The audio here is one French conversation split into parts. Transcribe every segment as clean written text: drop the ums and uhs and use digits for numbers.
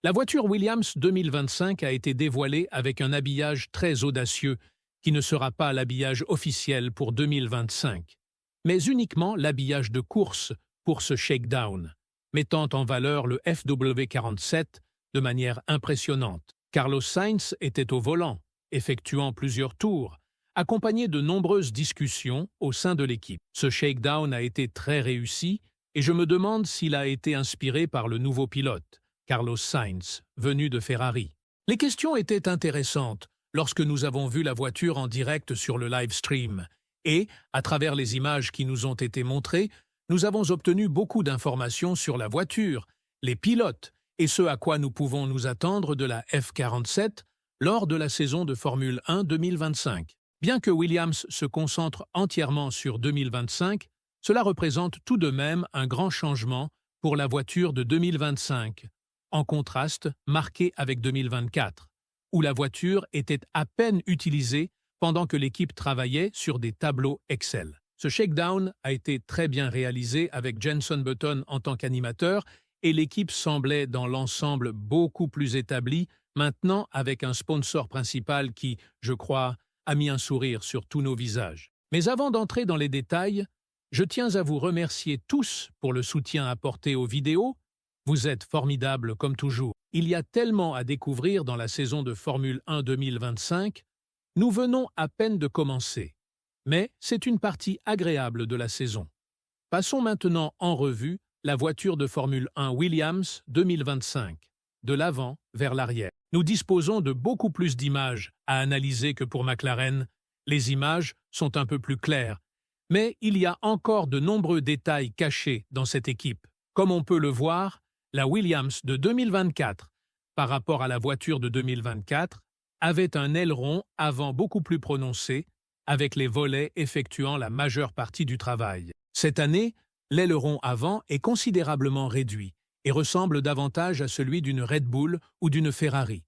La voiture Williams 2025 a été dévoilée avec un habillage très audacieux qui ne sera pas l'habillage officiel pour 2025, mais uniquement l'habillage de course pour ce shakedown, mettant en valeur le FW47 de manière impressionnante. Carlos Sainz était au volant, effectuant plusieurs tours, accompagné de nombreuses discussions au sein de l'équipe. Ce shakedown a été très réussi et je me demande s'il a été inspiré par le nouveau pilote, Carlos Sainz, venu de Ferrari. Les questions étaient intéressantes lorsque nous avons vu la voiture en direct sur le live stream et, à travers les images qui nous ont été montrées, nous avons obtenu beaucoup d'informations sur la voiture, les pilotes et ce à quoi nous pouvons nous attendre de la F47 lors de la saison de Formule 1 2025. Bien que Williams se concentre entièrement sur 2025, cela représente tout de même un grand changement pour la voiture de 2025, en contraste marqué avec 2024, où la voiture était à peine utilisée pendant que l'équipe travaillait sur des tableaux Excel. Ce shakedown a été très bien réalisé avec Jenson Button en tant qu'animateur et l'équipe semblait dans l'ensemble beaucoup plus établie, maintenant avec un sponsor principal qui, je crois, a mis un sourire sur tous nos visages. Mais avant d'entrer dans les détails, je tiens à vous remercier tous pour le soutien apporté aux vidéos. Vous êtes formidables comme toujours. Il y a tellement à découvrir dans la saison de Formule 1 2025. Nous venons à peine de commencer. Mais c'est une partie agréable de la saison. Passons maintenant en revue la voiture de Formule 1 Williams 2025, de l'avant vers l'arrière. Nous disposons de beaucoup plus d'images à analyser que pour McLaren. Les images sont un peu plus claires, mais il y a encore de nombreux détails cachés dans cette équipe. Comme on peut le voir, la Williams de 2024, par rapport à la voiture de 2024, avait un aileron avant beaucoup plus prononcé, avec les volets effectuant la majeure partie du travail. Cette année, l'aileron avant est considérablement réduit et ressemble davantage à celui d'une Red Bull ou d'une Ferrari.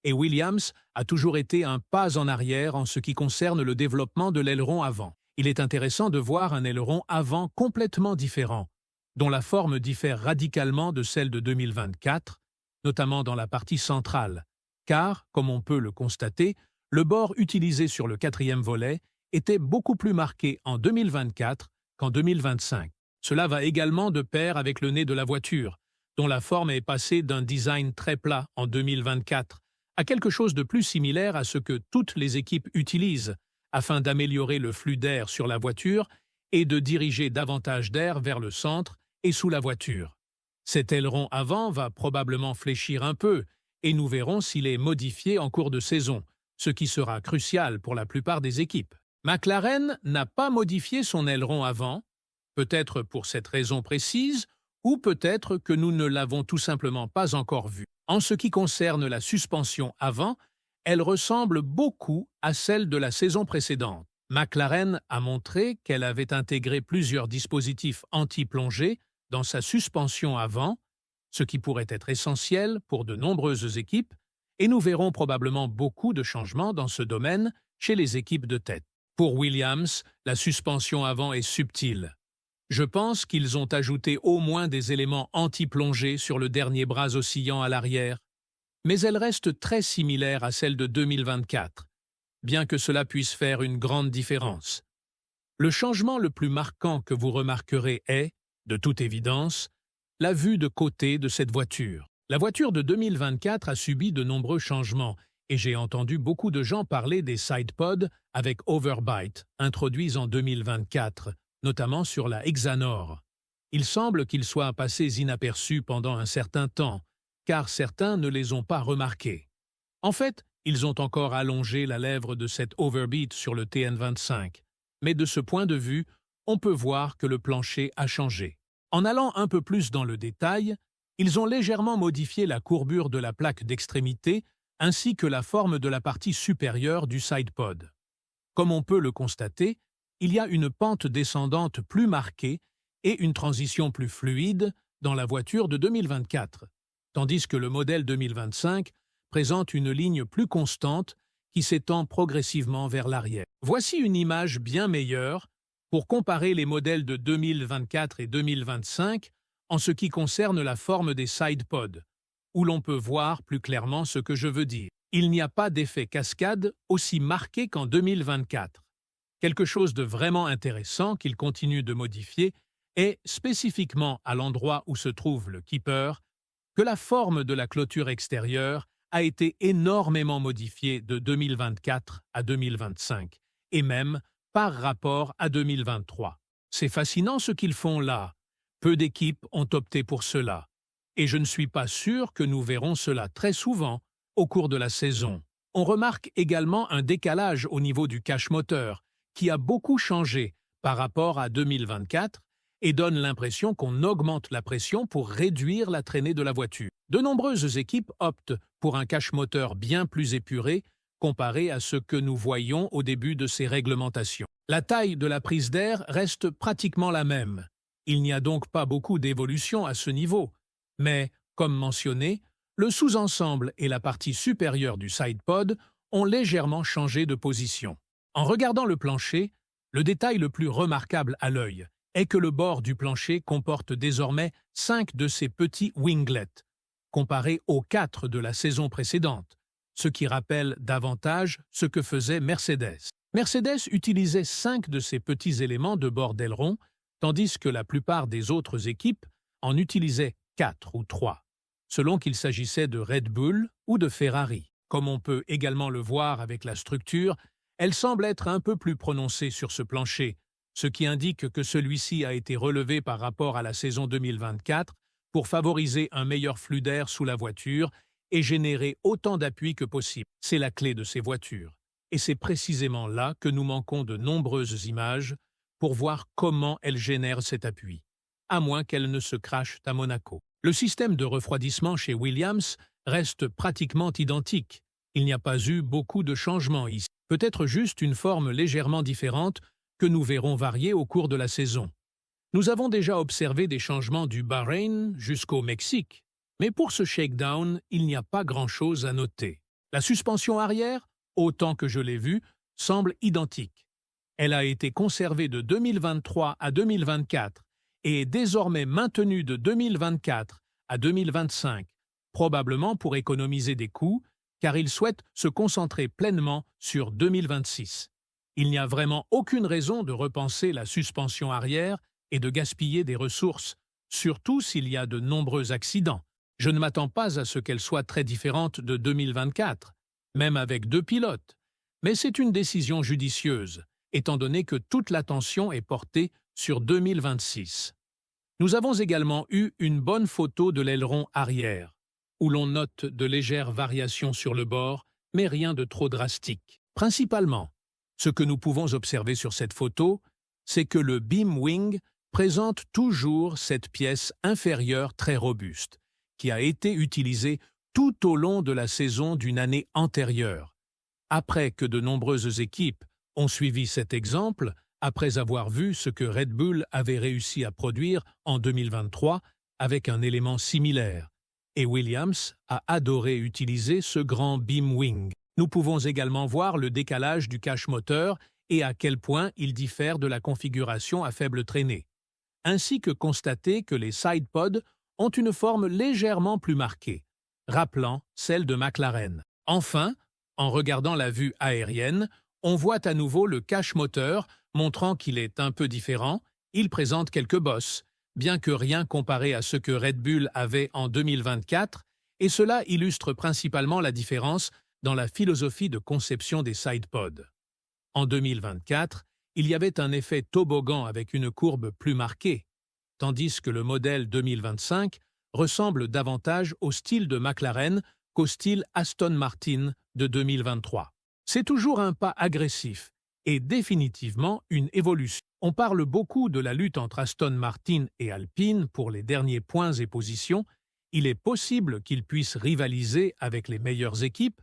Et Williams a toujours été un pas en arrière en ce qui concerne le développement de l'aileron avant. Il est intéressant de voir un aileron avant complètement différent, dont la forme diffère radicalement de celle de 2024, notamment dans la partie centrale, car, comme on peut le constater, le bord utilisé sur le quatrième volet était beaucoup plus marqué en 2024 qu'en 2025. Cela va également de pair avec le nez de la voiture, dont la forme est passée d'un design très plat en 2024 à quelque chose de plus similaire à ce que toutes les équipes utilisent, afin d'améliorer le flux d'air sur la voiture et de diriger davantage d'air vers le centre et sous la voiture. Cet aileron avant va probablement fléchir un peu, et nous verrons s'il est modifié en cours de saison, ce qui sera crucial pour la plupart des équipes. McLaren n'a pas modifié son aileron avant, peut-être pour cette raison précise, ou peut-être que nous ne l'avons tout simplement pas encore vu. En ce qui concerne la suspension avant, elle ressemble beaucoup à celle de la saison précédente. McLaren a montré qu'elle avait intégré plusieurs dispositifs anti-plongée dans sa suspension avant, ce qui pourrait être essentiel pour de nombreuses équipes, et nous verrons probablement beaucoup de changements dans ce domaine chez les équipes de tête. Pour Williams, la suspension avant est subtile. Je pense qu'ils ont ajouté au moins des éléments anti-plongée sur le dernier bras oscillant à l'arrière, mais elle reste très similaire à celle de 2024, bien que cela puisse faire une grande différence. Le changement le plus marquant que vous remarquerez est, de toute évidence, la vue de côté de cette voiture. La voiture de 2024 a subi de nombreux changements et j'ai entendu beaucoup de gens parler des sidepods avec overbite introduits en 2024, notamment sur la Hexanor. Il semble qu'ils soient passés inaperçus pendant un certain temps, car certains ne les ont pas remarqués. En fait, ils ont encore allongé la lèvre de cette overbeat sur le TN25, mais de ce point de vue, on peut voir que le plancher a changé. En allant un peu plus dans le détail, ils ont légèrement modifié la courbure de la plaque d'extrémité ainsi que la forme de la partie supérieure du sidepod. Comme on peut le constater, il y a une pente descendante plus marquée et une transition plus fluide dans la voiture de 2024, tandis que le modèle 2025 présente une ligne plus constante qui s'étend progressivement vers l'arrière. Voici une image bien meilleure pour comparer les modèles de 2024 et 2025 en ce qui concerne la forme des sidepods. où l'on peut voir plus clairement ce que je veux dire. Il n'y a pas d'effet cascade aussi marqué qu'en 2024. Quelque chose de vraiment intéressant qu'il continue de modifier est, spécifiquement à l'endroit où se trouve le keeper, que la forme de la clôture extérieure a été énormément modifiée de 2024 à 2025, et même par rapport à 2023. C'est fascinant ce qu'ils font là. Peu d'équipes ont opté pour cela. Et je ne suis pas sûr que nous verrons cela très souvent au cours de la saison. On remarque également un décalage au niveau du cache moteur, qui a beaucoup changé par rapport à 2024 et donne l'impression qu'on augmente la pression pour réduire la traînée de la voiture. De nombreuses équipes optent pour un cache moteur bien plus épuré comparé à ce que nous voyions au début de ces réglementations. La taille de la prise d'air reste pratiquement la même. Il n'y a donc pas beaucoup d'évolution à ce niveau. Mais, comme mentionné, le sous-ensemble et la partie supérieure du sidepod ont légèrement changé de position. En regardant le plancher, le détail le plus remarquable à l'œil est que le bord du plancher comporte désormais 5 de ces petits winglets, comparé aux 4 de la saison précédente, ce qui rappelle davantage ce que faisait Mercedes. Mercedes utilisait 5 de ces petits éléments de bord d'aileron, tandis que la plupart des autres équipes en utilisaient 4 ou 3, selon qu'il s'agissait de Red Bull ou de Ferrari. Comme on peut également le voir avec la structure, elle semble être un peu plus prononcée sur ce plancher, ce qui indique que celui-ci a été relevé par rapport à la saison 2024 pour favoriser un meilleur flux d'air sous la voiture et générer autant d'appui que possible. C'est la clé de ces voitures. Et c'est précisément là que nous manquons de nombreuses images pour voir comment elles génèrent cet appui, à moins qu'elles ne se crachent à Monaco. Le système de refroidissement chez Williams reste pratiquement identique. Il n'y a pas eu beaucoup de changements ici. Peut-être juste une forme légèrement différente que nous verrons varier au cours de la saison. Nous avons déjà observé des changements du Bahreïn jusqu'au Mexique, mais pour ce shakedown, il n'y a pas grand-chose à noter. La suspension arrière, autant que je l'ai vu, semble identique. Elle a été conservée de 2023 à 2024 et est désormais maintenue de 2024 à 2025, probablement pour économiser des coûts, car ils souhaitent se concentrer pleinement sur 2026. Il n'y a vraiment aucune raison de repenser la suspension arrière et de gaspiller des ressources, surtout s'il y a de nombreux accidents. Je ne m'attends pas à ce qu'elle soit très différente de 2024, même avec 2 pilotes, mais c'est une décision judicieuse, étant donné que toute l'attention est portée sur 2026. Nous avons également eu une bonne photo de l'aileron arrière, où l'on note de légères variations sur le bord, mais rien de trop drastique. Principalement, ce que nous pouvons observer sur cette photo, c'est que le beam wing présente toujours cette pièce inférieure très robuste, qui a été utilisée tout au long de la saison d'une année antérieure. Après que de nombreuses équipes ont suivi cet exemple, après avoir vu ce que Red Bull avait réussi à produire en 2023 avec un élément similaire, et Williams a adoré utiliser ce grand beam wing. Nous pouvons également voir le décalage du cache moteur et à quel point il diffère de la configuration à faible traînée, ainsi que constater que les sidepods ont une forme légèrement plus marquée, rappelant celle de McLaren. Enfin, en regardant la vue aérienne, on voit à nouveau le cache moteur, montrant qu'il est un peu différent. Il présente quelques bosses, bien que rien comparé à ce que Red Bull avait en 2024, et cela illustre principalement la différence dans la philosophie de conception des sidepods. En 2024, il y avait un effet toboggan avec une courbe plus marquée, tandis que le modèle 2025 ressemble davantage au style de McLaren qu'au style Aston Martin de 2023. C'est toujours un pas agressif et définitivement une évolution. On parle beaucoup de la lutte entre Aston Martin et Alpine pour les derniers points et positions. Il est possible qu'ils puissent rivaliser avec les meilleures équipes,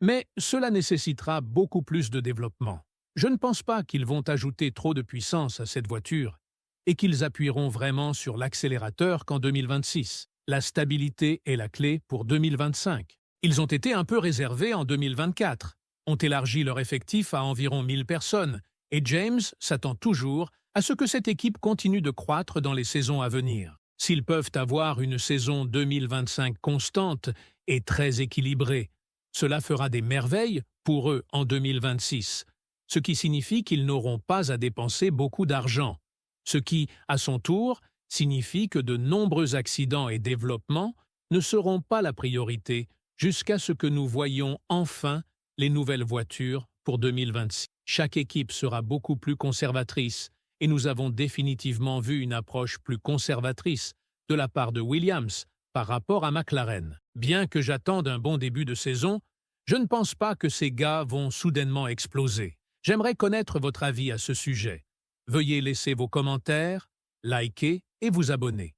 mais cela nécessitera beaucoup plus de développement. Je ne pense pas qu'ils vont ajouter trop de puissance à cette voiture et qu'ils appuieront vraiment sur l'accélérateur qu'en 2026. La stabilité est la clé pour 2025. Ils ont été un peu réservés en 2024, ont élargi leur effectif à environ 1000 personnes, et James s'attend toujours à ce que cette équipe continue de croître dans les saisons à venir. S'ils peuvent avoir une saison 2025 constante et très équilibrée, cela fera des merveilles pour eux en 2026, ce qui signifie qu'ils n'auront pas à dépenser beaucoup d'argent, ce qui, à son tour, signifie que de nombreux accidents et développements ne seront pas la priorité jusqu'à ce que nous voyions enfin les nouvelles voitures pour 2026. Chaque équipe sera beaucoup plus conservatrice et nous avons définitivement vu une approche plus conservatrice de la part de Williams par rapport à McLaren. Bien que j'attende un bon début de saison, je ne pense pas que ces gars vont soudainement exploser. J'aimerais connaître votre avis à ce sujet. Veuillez laisser vos commentaires, liker et vous abonner.